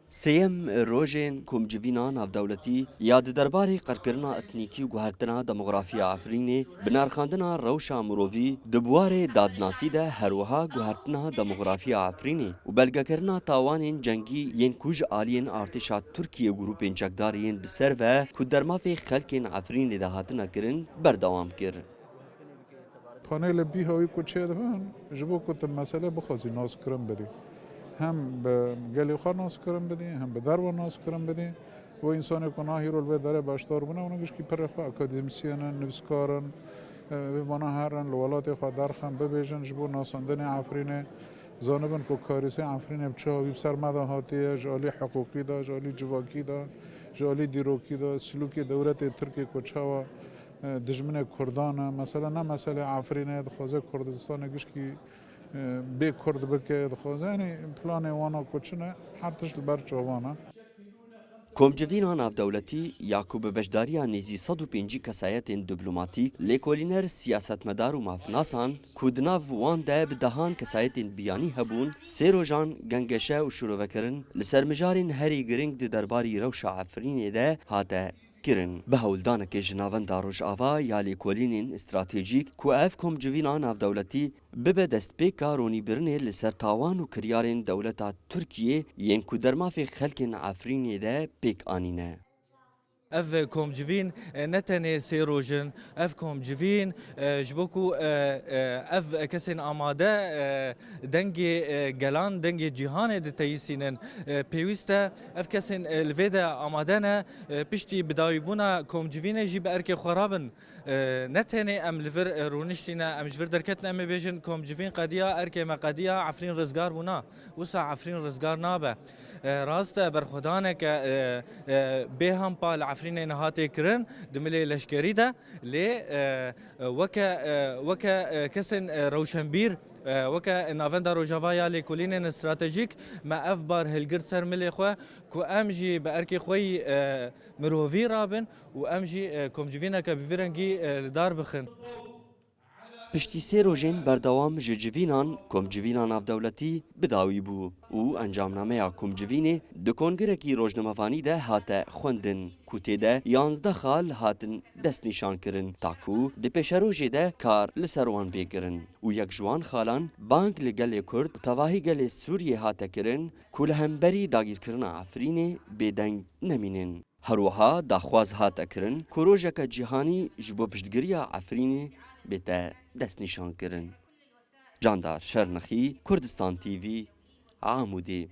سیم روژین کمجوینا نافدولتی یا درباره قرکرنا اتنیکی و گوهرتنا دموغرافیا افرینی بنارخاندنا روشا مرووی دبوار دادناسی ده هروها گوهرتنا دموغرافیا افرینی و بلگکرنا تاوانین جنگی ین کوج آلین ارتشا ترکیه گروپین چکدارین بسر و کدرمافی خلکین افرینی ده هاتنا کرن بردوام کر. پانیل بی هایی کوچه دفن جبو کتم مسئله بخوازی ناز کرم بدی هم به گلی خواه ناز کرم بدی هم به درو ناز کرم بدی و انسان کناهی رو به داره باشتار بونه اونگش کی پر خواه اکادمیسیانن نویسکارن وانا هرن لولات خواه درخم ببیجن جبو ناساندن عفرینه زانبن کو کاریسه عفرینه بچاوی بسر مدا هاتیه جالی حقوقی دا جالی جواکی دا جالی دیروکی دا سلوکی دولت ترکیه کوچاوا دجمن کردانه مثلا نه مسئله عفرینه دخوازه کردستان گشکی به کرد بکه دخوازه یعنی پلان وانا کچنه حرتش لبر چوانه کمجوینا نافدولتی یاکوب بشداریا نیزی 150 کسایتین دیپلماتیک لیکولینر سیاستمدار و مافناسان کودناو وان ده بدهان کسایتین بیانی هبون سه روزان گنگشه و شروع لسر مجارین هری گرینگ دی درباری روشا عفرینی ده هاته کرن به هولدان که جناون داروش آوا یا لیکولینین استراتژیک کو اف کمجوینا نافدولتی ببه دست پیکا رونی برنه لسر تاوان و کریارین دولتا ترکیه ین کودرمافی خلکین عفرینی ده پیک آنینه. اف کمجوین نتنه سیروژن اف کمجوین جبوکو اف کسین آماده دنگی گلان دنگی جهان دتایسینن پیوسته اف کسین الویدا آماده نه پشتی بدایی بونا کمجوین جیب ارک خرابن نتنه ام لفر رونشتینا ام جفر درکت ام بیجن کمجوین قدیا ارک ما قدیا عفرین رزگار بونا وسع عفرین رزگار نابه راست برخدانه که به هم پال عفرین نهاتی کرن دملی لشکری ده لی وکا کسن روشنبیر وکا نافندا روجاوایا لیکولین استراتژیک ما افبار هلگر سر ملی خو کو امجی به ارکی خوی مرووی رابن و امجی کمجوینا که بیرنگی دار بخن پشتی سه روژین بردوام جوینان کمجوینان نافدولتی بداوی بو و انجامنامه کمجوینی دو کنگرکی روزنامه‌وانی ده هاته خوندن کوته ده 11 خال هاتن دست نشان کرن تاکو د پیشروجه ده کار لسروان بیگرن و یک جوان خالان بانک لگل کرد تواهی گل سوریه هاته کرن کل همبری داگیر کرن عفرین بدنگ نمینن هروها داخواز هاته کرن کروجک جهانی جبو پشتگیری عفرین بته دست نشان کرن. جاندار شرنخی کردستان تیوی عامودی